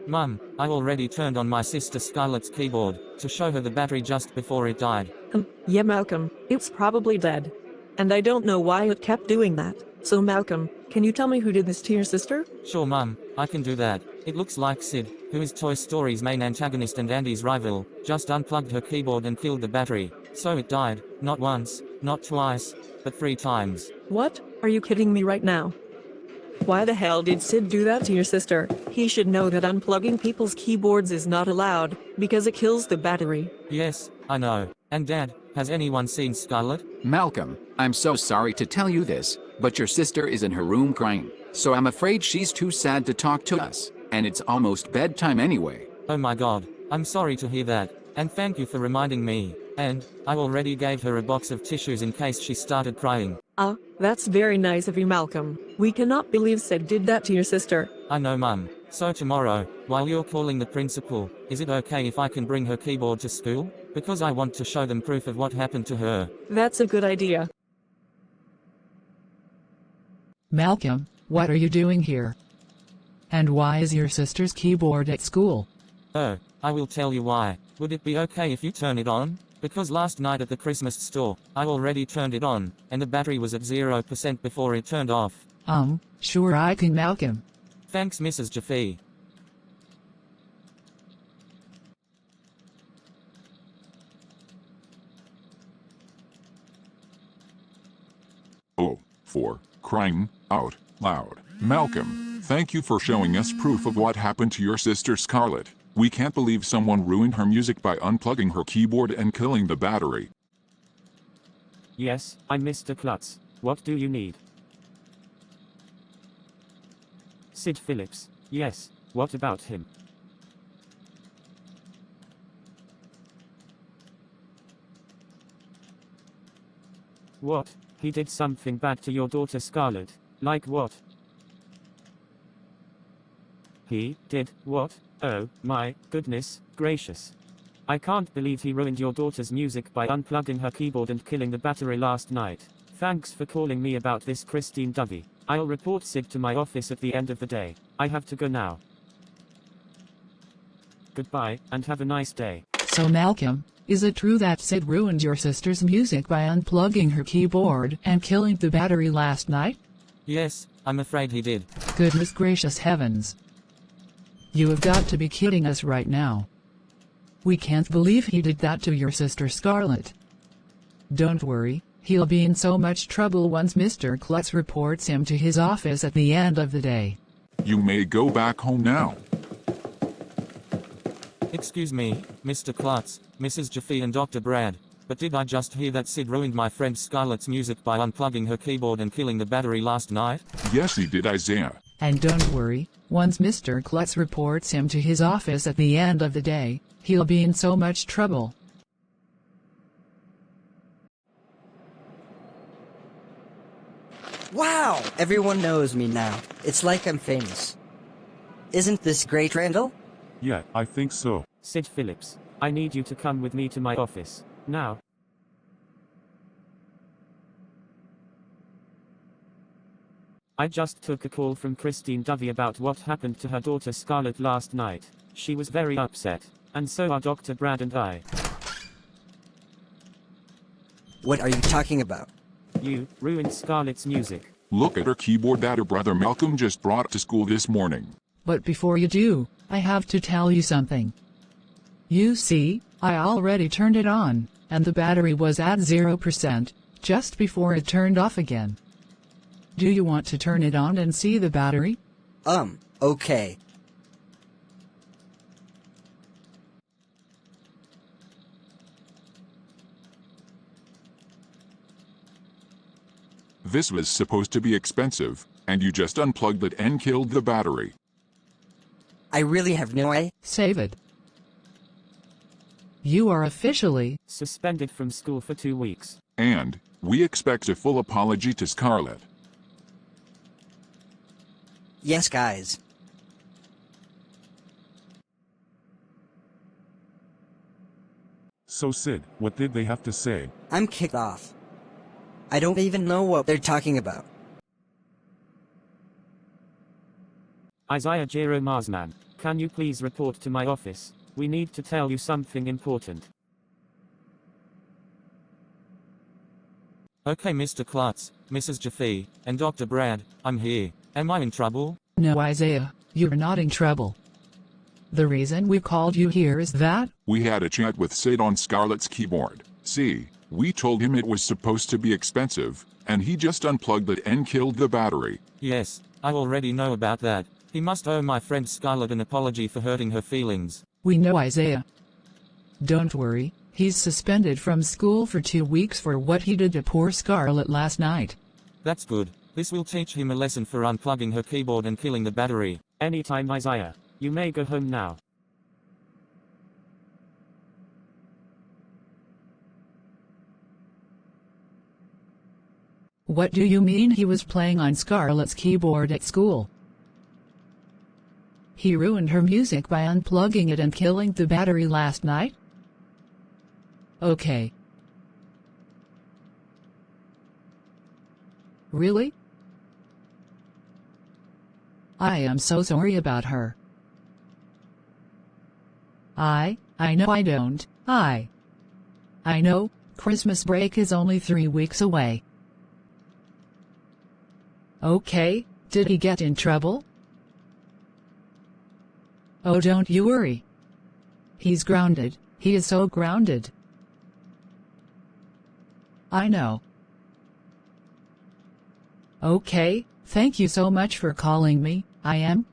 Mum, I already turned on my sister Scarlett's keyboard to show her the battery just before it died. Yeah, Malcolm, it's probably dead. And I don't know why it kept doing that. So Malcolm, can you tell me who did this to your sister? Sure, Mum, I can do that. It looks like Sid, who is Toy Story's main antagonist and Andy's rival, just unplugged her keyboard and killed the battery. So it died, not once, not twice, but 3 times. What? Are you kidding me right now? Why the hell did Sid do that to your sister? He should know that unplugging people's keyboards is not allowed, because it kills the battery. Yes, I know. And Dad, has anyone seen Scarlett? Malcolm, I'm so sorry to tell you this, but your sister is in her room crying, so I'm afraid she's too sad to talk to us, and it's almost bedtime anyway. Oh my god, I'm sorry to hear that, and thank you for reminding me. And, I already gave her a box of tissues in case she started crying. That's very nice of you, Malcolm. We cannot believe Sid did that to your sister. I know, Mum. So tomorrow, while you're calling the principal, is it okay if I can bring her keyboard to school? Because I want to show them proof of what happened to her. That's a good idea. Malcolm, what are you doing here? And why is your sister's keyboard at school? Oh, I will tell you why. Would it be okay if you turn it on? Because last night at the Christmas store, I already turned it on, and the battery was at 0% before it turned off. Sure I can, Malcolm. Thanks, Mrs. Jaffe. Oh, for crying out loud. Malcolm, thank you for showing us proof of what happened to your sister Scarlett. We can't believe someone ruined her music by unplugging her keyboard and killing the battery. Yes, I'm Mr. Klutz. What do you need? Sid Phillips. Yes, what about him? What? He did something bad to your daughter Scarlett. Like what? He did what? Oh, my goodness gracious. I can't believe he ruined your daughter's music by unplugging her keyboard and killing the battery last night. Thanks for calling me about this, Christine Dovey. I'll report Sid to my office at the end of the day. I have to go now. Goodbye, and have a nice day. So Malcolm, is it true that Sid ruined your sister's music by unplugging her keyboard and killing the battery last night? Yes, I'm afraid he did. Goodness gracious heavens. You have got to be kidding us right now. We can't believe he did that to your sister Scarlett. Don't worry, he'll be in so much trouble once Mr. Klutz reports him to his office at the end of the day. You may go back home now. Excuse me, Mr. Klutz, Mrs. Jaffe and Dr. Brad, but did I just hear that Sid ruined my friend Scarlett's music by unplugging her keyboard and killing the battery last night? Yes, he did, Isaiah. And don't worry, once Mr. Klutz reports him to his office at the end of the day, he'll be in so much trouble. Wow! Everyone knows me now. It's like I'm famous. Isn't this great, Randall? Yeah, I think so. Sid Phillips, I need you to come with me to my office. Now. I just took a call from Christine Dovey about what happened to her daughter Scarlett last night. She was very upset, and so are Dr. Brad and I. What are you talking about? You ruined Scarlett's music. Look at her keyboard that her brother Malcolm just brought to school this morning. But before you do, I have to tell you something. You see, I already turned it on, and the battery was at 0%, just before it turned off again. Do you want to turn it on and see the battery? Okay. This was supposed to be expensive, and you just unplugged it and killed the battery. I really have no idea. Save it. You are officially suspended from school for 2 weeks. And we expect a full apology to Scarlett. Yes, guys. So Sid, what did they have to say? I'm kicked off. I don't even know what they're talking about. Isaiah Jero Marsman. can you please report to my office? We need to tell you something important. Okay, Mr. Klutz, Mrs. Jaffe, and Dr. Brad, I'm here. Am I in trouble? No, Isaiah, you're not in trouble. The reason we called you here is that We had a chat with Sid on Scarlett's keyboard. See, we told him it was supposed to be expensive, and he just unplugged it and killed the battery. Yes, I already know about that. He must owe my friend Scarlett an apology for hurting her feelings. we know Isaiah. Don't worry, he's suspended from school for 2 weeks for what he did to poor Scarlett last night. That's good. This will teach him a lesson for unplugging her keyboard and killing the battery. Anytime, Isaiah. You may go home now. What do you mean he was playing on Scarlett's keyboard at school? He ruined her music by unplugging it and killing the battery last night? Okay. Really? I am so sorry about her. I know I don't. I know, Christmas break is only 3 weeks away. Okay, did he get in trouble? Oh, don't you worry. He's grounded, he is so grounded. I know. Okay, thank you so much for calling me, I am.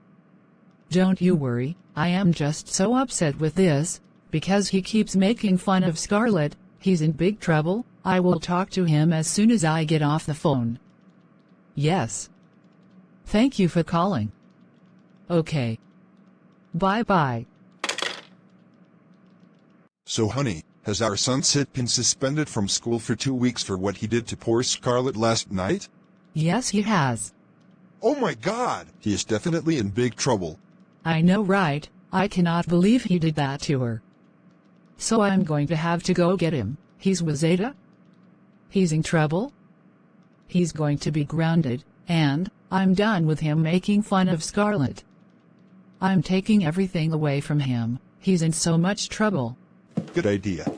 Don't you worry, I am just so upset with this, because he keeps making fun of Scarlett. He's in big trouble. I will talk to him as soon as I get off the phone. Yes. Thank you for calling. Okay. Bye-bye. So honey, has our son Sid been suspended from school for 2 weeks for what he did to poor Scarlett last night? Yes, he has. Oh my god! He is definitely in big trouble. I know, right? I cannot believe he did that to her. So I'm going to have to go get him. He's with Zeta. He's in trouble. He's going to be grounded, and I'm done with him making fun of Scarlett. I'm taking everything away from him. He's in so much trouble. Good idea.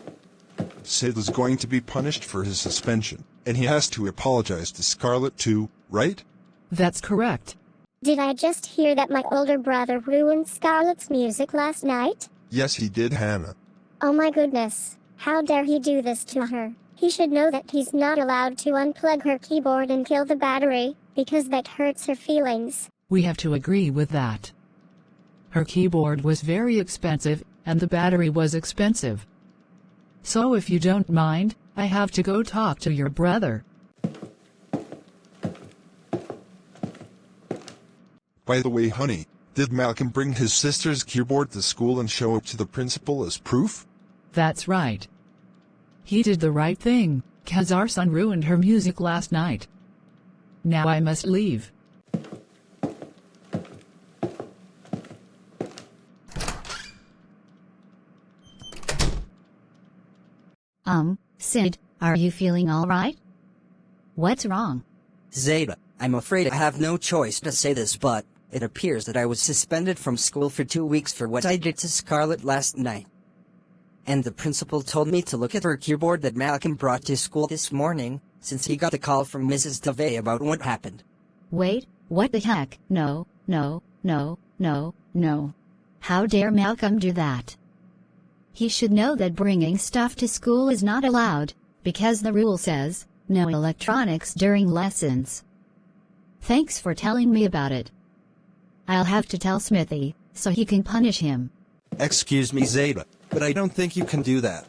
Sid is going to be punished for his suspension, and he has to apologize to Scarlett too, right? That's correct. Did I just hear that my older brother ruined Scarlett's music last night? Yes, he did, Hannah. Oh my goodness. How dare he do this to her? He should know that he's not allowed to unplug her keyboard and kill the battery, because that hurts her feelings. We have to agree with that. Her keyboard was very expensive, and the battery was expensive. So if you don't mind, I have to go talk to your brother. By the way, honey, did Malcolm bring his sister's keyboard to school and show it to the principal as proof? That's right. He did the right thing, 'cause our son ruined her music last night. Now I must leave. Sid, are you feeling all right? What's wrong? Zeta, I'm afraid I have no choice to say this, but it appears that I was suspended from school for 2 weeks for what I did to Scarlett last night. And the principal told me to look at her keyboard that Malcolm brought to school this morning, since he got a call from Mrs. Dovey about what happened. Wait, what the heck? No. How dare Malcolm do that? He should know that bringing stuff to school is not allowed, because the rule says, no electronics during lessons. Thanks for telling me about it. I'll have to tell Smithy, so he can punish him. Excuse me, Zeta, but I don't think you can do that.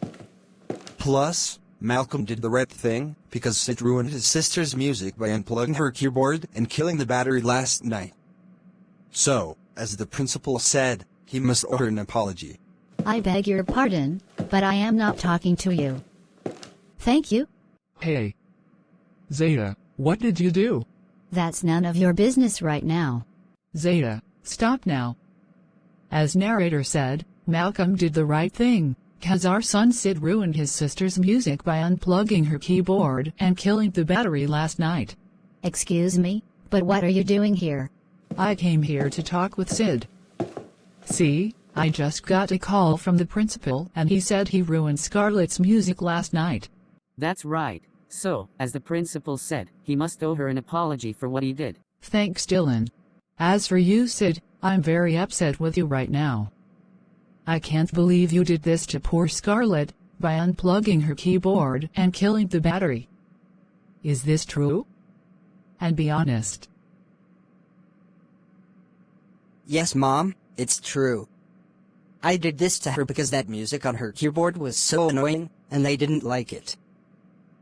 Plus, Malcolm did the right thing, because Sid ruined his sister's music by unplugging her keyboard and killing the battery last night. So, as the principal said, he must order an apology. I beg your pardon, but I am not talking to you. Thank you. Hey. Zeta, what did you do? That's none of your business right now. Zeta, stop now. As narrator said, Malcolm did the right thing, 'cause our son Sid ruined his sister's music by unplugging her keyboard and killing the battery last night. Excuse me, but what are you doing here? I came here to talk with Sid. See, I just got a call from the principal and he said he ruined Scarlett's music last night. That's right. So, as the principal said, he must owe her an apology for what he did. Thanks, Dylan. As for you, Sid, I'm very upset with you right now. I can't believe you did this to poor Scarlett, by unplugging her keyboard and killing the battery. Is this true? And be honest. Yes, Mom, it's true. I did this to her because that music on her keyboard was so annoying, and I didn't like it.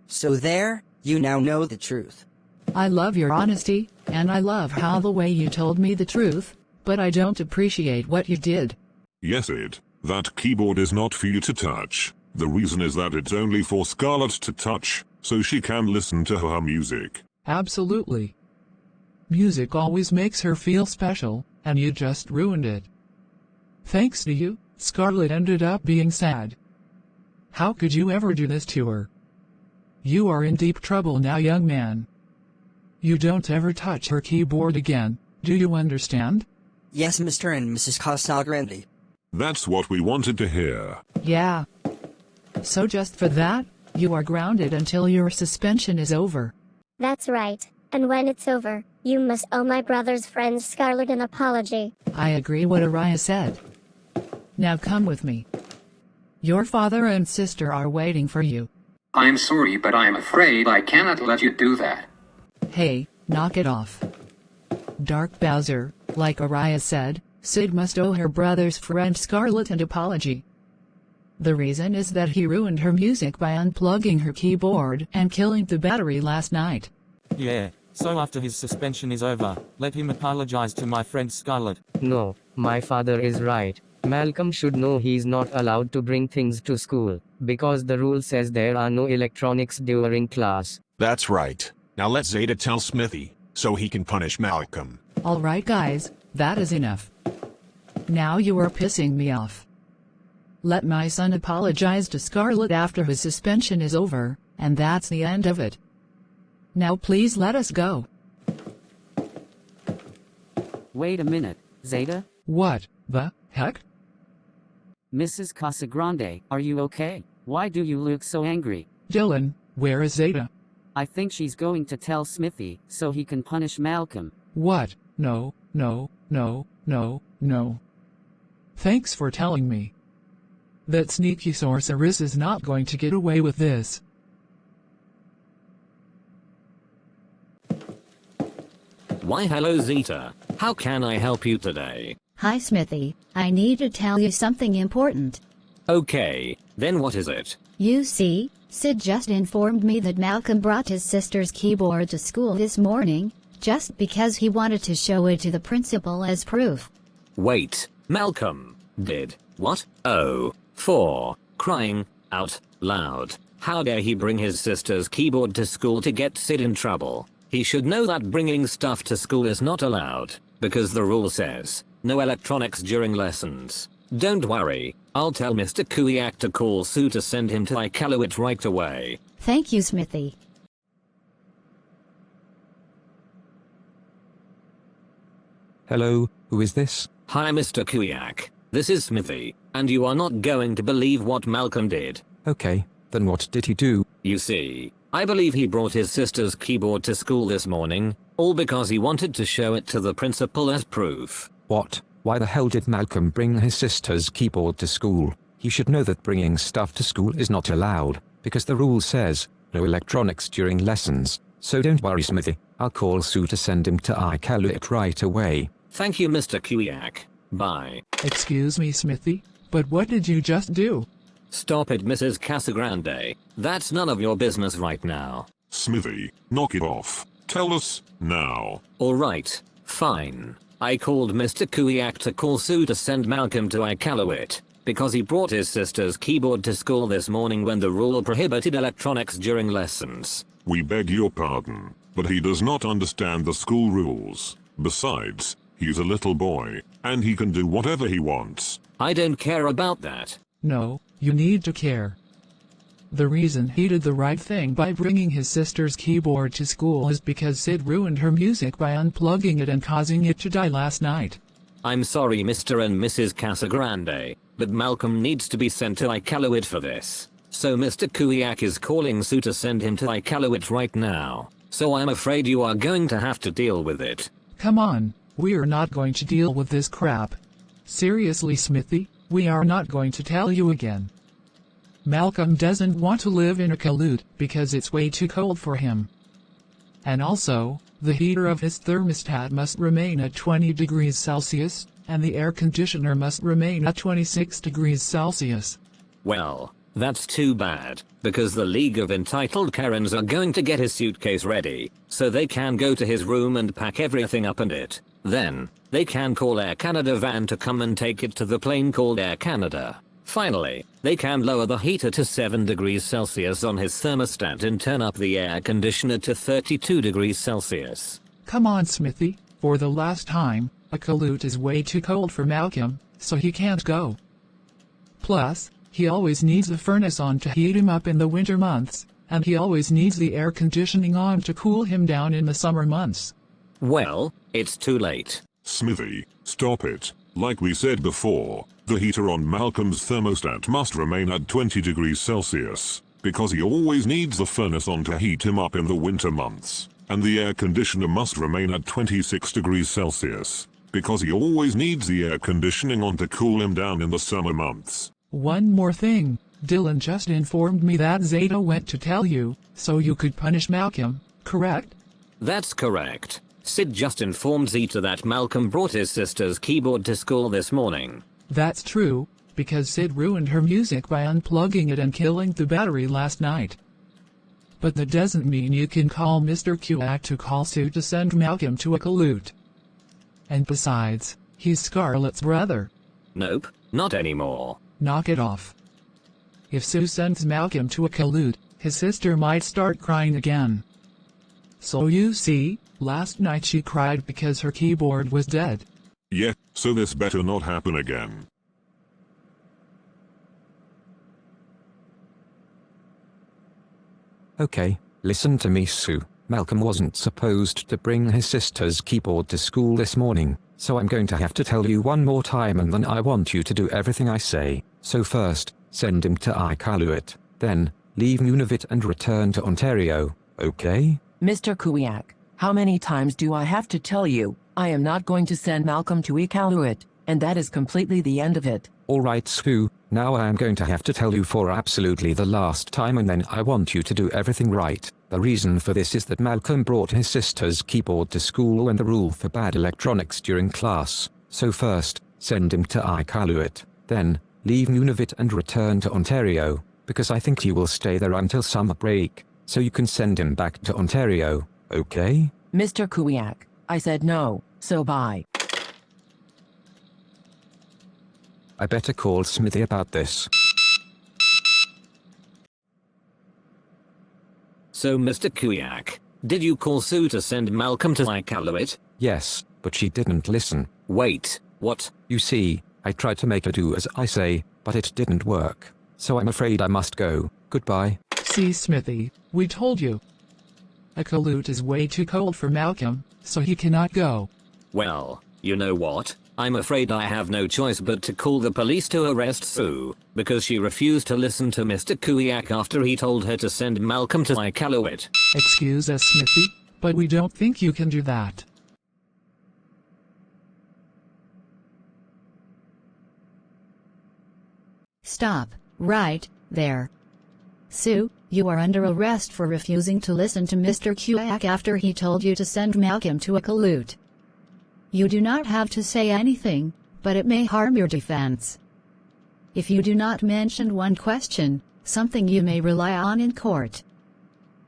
So there, you now know the truth. I love your honesty, and I love how the way you told me the truth, but I don't appreciate what you did. Yes, Ed, that keyboard is not for you to touch. The reason is that it's only for Scarlett to touch, so she can listen to her music. Absolutely. Music always makes her feel special, and you just ruined it. Thanks to you, Scarlett ended up being sad. How could you ever do this to her? You are in deep trouble now, young man. You don't ever touch her keyboard again, do you understand? Yes, Mr. and Mrs. Casagrande. That's what we wanted to hear. Yeah. So just for that, you are grounded until your suspension is over. That's right. And when it's over, you must owe my brother's friend Scarlett an apology. I agree what Araya said. Now come with me. Your father and sister are waiting for you. I'm sorry, but I'm afraid I cannot let you do that. Hey, knock it off. Dark Bowser, like Araya said, Sid must owe her brother's friend Scarlett an apology. The reason is that he ruined her music by unplugging her keyboard and killing the battery last night. Yeah, so after his suspension is over, let him apologize to my friend Scarlett. No, my father is right. Malcolm should know he's not allowed to bring things to school, because the rule says there are no electronics during class. That's right. Now let Zeta tell Smithy, so he can punish Malcolm. Alright guys, that is enough. Now you are pissing me off. Let my son apologize to Scarlett after his suspension is over, and that's the end of it. Now please let us go. Wait a minute, Zeta? What the heck? Mrs. Casagrande, are you okay? Why do you look so angry? Dylan, where is Zeta? I think she's going to tell Smithy, so he can punish Malcolm. What? No. Thanks for telling me. That sneaky sorceress is not going to get away with this. Why hello Zeta. How can I help you today? Hi Smithy, I need to tell you something important. Okay, then what is it? You see, Sid just informed me that Malcolm brought his sister's keyboard to school this morning, just because he wanted to show it to the principal as proof. Wait, Malcolm did what? Oh, for crying out loud. How dare he bring his sister's keyboard to school to get Sid in trouble? He should know that bringing stuff to school is not allowed, because the rule says, no electronics during lessons. Don't worry, I'll tell Mr. Kuyak to call Sue to send him to Iqaluit right away. Thank you, Smithy. Hello, who is this? Hi Mr. Kuyak, this is Smithy, and you are not going to believe what Malcolm did. Okay, then what did he do? You see, I believe he brought his sister's keyboard to school this morning, all because he wanted to show it to the principal as proof. What? Why the hell did Malcolm bring his sister's keyboard to school? He should know that bringing stuff to school is not allowed, because the rule says, no electronics during lessons. So don't worry Smithy, I'll call Sue to send him to Iqaluit right away. Thank you Mr. Kuyak. Bye. Excuse me Smithy, but what did you just do? Stop it Mrs. Casagrande. That's none of your business right now. Smithy, knock it off. Tell us, now. Alright, fine. I called Mr. Kuyak to call Sue to send Malcolm to Iqaluit, because he brought his sister's keyboard to school this morning when the rule prohibited electronics during lessons. We beg your pardon, but he does not understand the school rules. Besides, he's a little boy, and he can do whatever he wants. I don't care about that. No, you need to care. The reason he did the right thing by bringing his sister's keyboard to school is because Sid ruined her music by unplugging it and causing it to die last night. I'm sorry Mr. and Mrs. Casagrande, but Malcolm needs to be sent to Iqaluit for this. So Mr. Kuyak is calling Sue to send him to Iqaluit right now. So I'm afraid you are going to have to deal with it. Come on, we are not going to deal with this crap. Seriously, Smithy, we are not going to tell you again. Malcolm doesn't want to live in Iqaluit because it's way too cold for him. And also, the heater of his thermostat must remain at 20 degrees Celsius, and the air conditioner must remain at 26 degrees Celsius. Well, that's too bad, because the League of Entitled Karens are going to get his suitcase ready, so they can go to his room and pack everything up in it. Then, they can call Air Canada van to come and take it to the plane called Air Canada. Finally, they can lower the heater to 7 degrees Celsius on his thermostat and turn up the air conditioner to 32 degrees Celsius. Come on, Smithy, for the last time, Iqaluit is way too cold for Malcolm, so he can't go. Plus, he always needs the furnace on to heat him up in the winter months, and he always needs the air conditioning on to cool him down in the summer months. Well, it's too late. Smithy, stop it. Like we said before, the heater on Malcolm's thermostat must remain at 20 degrees Celsius, because he always needs the furnace on to heat him up in the winter months. And the air conditioner must remain at 26 degrees Celsius, because he always needs the air conditioning on to cool him down in the summer months. One more thing, Dylan just informed me that Zeta went to tell you, so you could punish Malcolm, correct? That's correct. Sid just informed Zeta that Malcolm brought his sister's keyboard to school this morning. That's true, because Sid ruined her music by unplugging it and killing the battery last night. But that doesn't mean you can call Mr. Kuak to call Sue to send Malcolm to Iqaluit. And besides, he's Scarlett's brother. Nope, not anymore. Knock it off. If Sue sends Malcolm to Iqaluit, his sister might start crying again. So you see, last night she cried because her keyboard was dead. Yeah, so this better not happen again. Okay, listen to me, Sue. Malcolm wasn't supposed to bring his sister's keyboard to school this morning, so I'm going to have to tell you one more time and then I want you to do everything I say. So first, send him to Iqaluit, then, leave Nunavut and return to Ontario, okay? Mr. Kuyak, how many times do I have to tell you, I am not going to send Malcolm to Iqaluit, and that is completely the end of it. Alright, Sue, now I am going to have to tell you for absolutely the last time and then I want you to do everything right. The reason for this is that Malcolm brought his sister's keyboard to school and the rule for bad electronics during class. So first, send him to Iqaluit, then, leave Nunavut and return to Ontario, because I think he will stay there until summer break, so you can send him back to Ontario, okay? Mr. Kuyak, I said no, so bye. I better call Smithy about this. So Mr. Kuyak, did you call Sue to send Malcolm to Iqaluit? Yes, but she didn't listen. Wait, what? You see, I tried to make her do as I say, but it didn't work. So I'm afraid I must go. Goodbye. See, Smithy, we told you. Iqaluit is way too cold for Malcolm, so he cannot go. Well, you know what? I'm afraid I have no choice but to call the police to arrest Sue, because she refused to listen to Mr. Kuyak after he told her to send Malcolm to Iqaluit. Excuse us, Smithy, but we don't think you can do that. Stop, right there. Sue, you are under arrest for refusing to listen to Mr. Kuyak after he told you to send Malcolm to Iqaluit. You do not have to say anything, but it may harm your defense. If you do not mention one question, something you may rely on in court.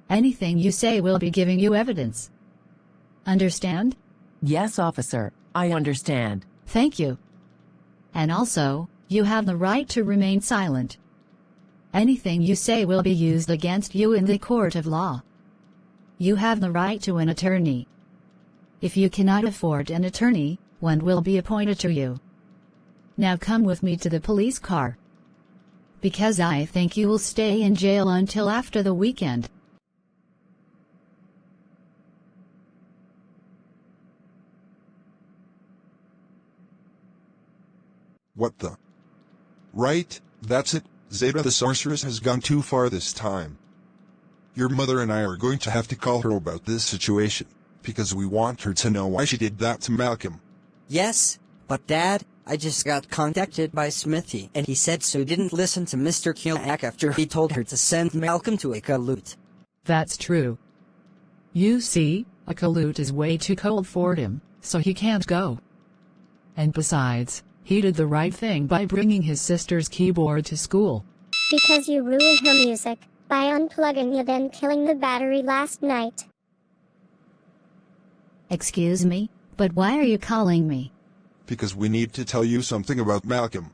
Anything you say will be giving you evidence. Understand? Yes, officer, I understand. Thank you. And also, you have the right to remain silent. Anything you say will be used against you in the court of law. You have the right to an attorney. If you cannot afford an attorney, one will be appointed to you. Now come with me to the police car. Because I think you will stay in jail until after the weekend. What the? Right, that's it. Zeta the sorceress has gone too far this time. Your mother and I are going to have to call her about this situation, because we want her to know why she did that to Malcolm. Yes, but Dad, I just got contacted by Smithy, and he said Sue didn't listen to Mr. Kuak after he told her to send Malcolm to a caloot. That's true. You see, a caloot is way too cold for him, so he can't go. And besides, he did the right thing by bringing his sister's keyboard to school. Because you ruined her music by unplugging it and killing the battery last night. Excuse me, but why are you calling me? Because we need to tell you something about Malcolm.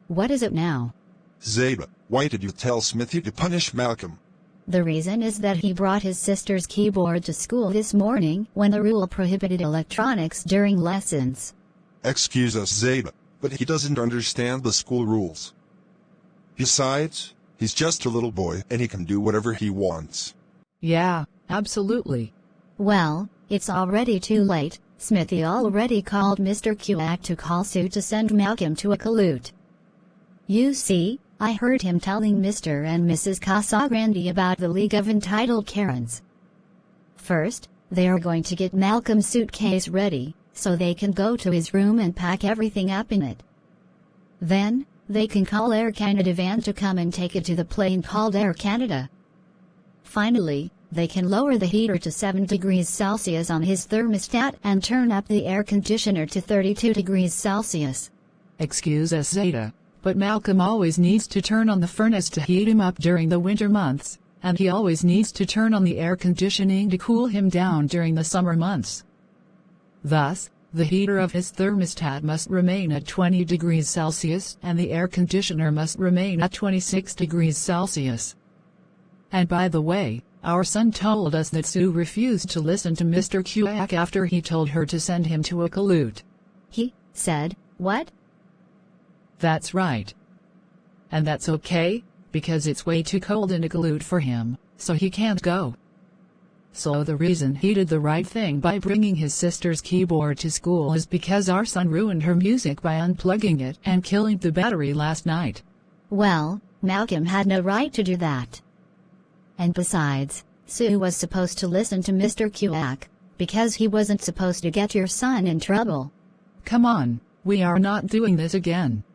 What is it now? Zeta, why did you tell Smithy to punish Malcolm? The reason is that he brought his sister's keyboard to school this morning when the rule prohibited electronics during lessons. Excuse us, Zeta, but he doesn't understand the school rules. Besides, he's just a little boy and he can do whatever he wants. Yeah, absolutely. Well, it's already too late. Smithy already called Mr. Kuak to call Sue to send Malcolm to a caloot. You see, I heard him telling Mr. and Mrs. Casagrande about the League of Entitled Karens. First, they are going to get Malcolm's suitcase ready, so they can go to his room and pack everything up in it. Then, they can call Air Canada van to come and take it to the plane called Air Canada. Finally, they can lower the heater to 7 degrees Celsius on his thermostat and turn up the air conditioner to 32 degrees Celsius. Excuse us, Zeta, but Malcolm always needs to turn on the furnace to heat him up during the winter months, and he always needs to turn on the air conditioning to cool him down during the summer months. Thus, the heater of his thermostat must remain at 20 degrees Celsius and the air conditioner must remain at 26 degrees Celsius. And by the way, our son told us that Sue refused to listen to Mr. Kuak after he told her to send him to a caloot. He said, what? That's right. And that's okay, because it's way too cold in a caloot for him, so he can't go. So the reason he did the right thing by bringing his sister's keyboard to school is because our son ruined her music by unplugging it and killing the battery last night. Well, Malcolm had no right to do that. And besides, Sue was supposed to listen to Mr. Kuak, because he wasn't supposed to get your son in trouble. Come on, we are not doing this again.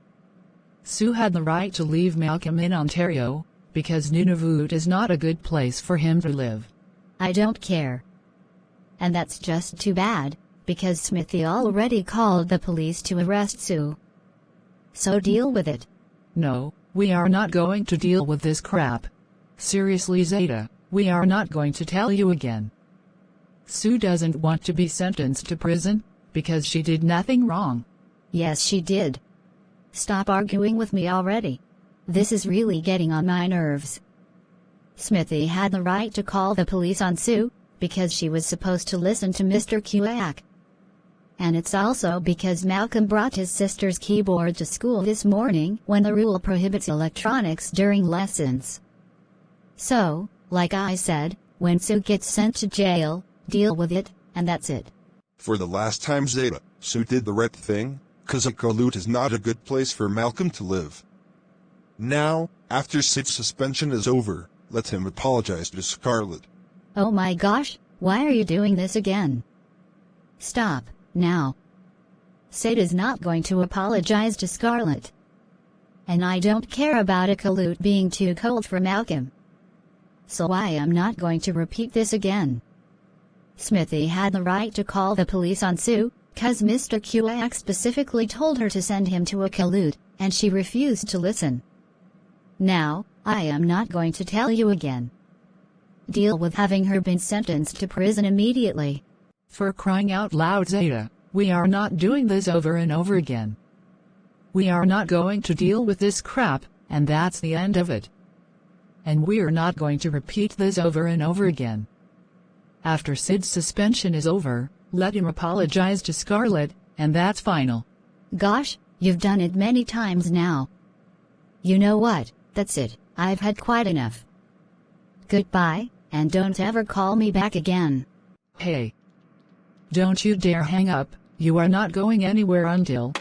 Sue had the right to leave Malcolm in Ontario, because Nunavut is not a good place for him to live. I don't care. And that's just too bad, because Smithy already called the police to arrest Sue. So deal with it. No, we are not going to deal with this crap. Seriously, Zeta, we are not going to tell you again. Sue doesn't want to be sentenced to prison, because she did nothing wrong. Yes, she did. Stop arguing with me already. This is really getting on my nerves. Smithy had the right to call the police on Sue, because she was supposed to listen to Mr. Kuak. And it's also because Malcolm brought his sister's keyboard to school this morning when the rule prohibits electronics during lessons. So, like I said, when Sue gets sent to jail, deal with it, and that's it. For the last time, Zeta, Sue did the right thing, cause a caloot is not a good place for Malcolm to live. Now, after Sid's suspension is over, let him apologize to Scarlett. Oh my gosh, why are you doing this again? Stop, now. Sid is not going to apologize to Scarlett. And I don't care about a caloot being too cold for Malcolm. So I am not going to repeat this again. Smithy had the right to call the police on Sue, cause Mr. Kuak specifically told her to send him to a caloot, and she refused to listen. Now, I am not going to tell you again. Deal with having her been sentenced to prison immediately. For crying out loud, Zeta, we are not doing this over and over again. We are not going to deal with this crap, and that's the end of it. And we're not going to repeat this over and over again. After Sid's suspension is over, let him apologize to Scarlett, and that's final. Gosh, you've done it many times now. You know what, that's it, I've had quite enough. Goodbye, and don't ever call me back again. Hey. Don't you dare hang up, you are not going anywhere until...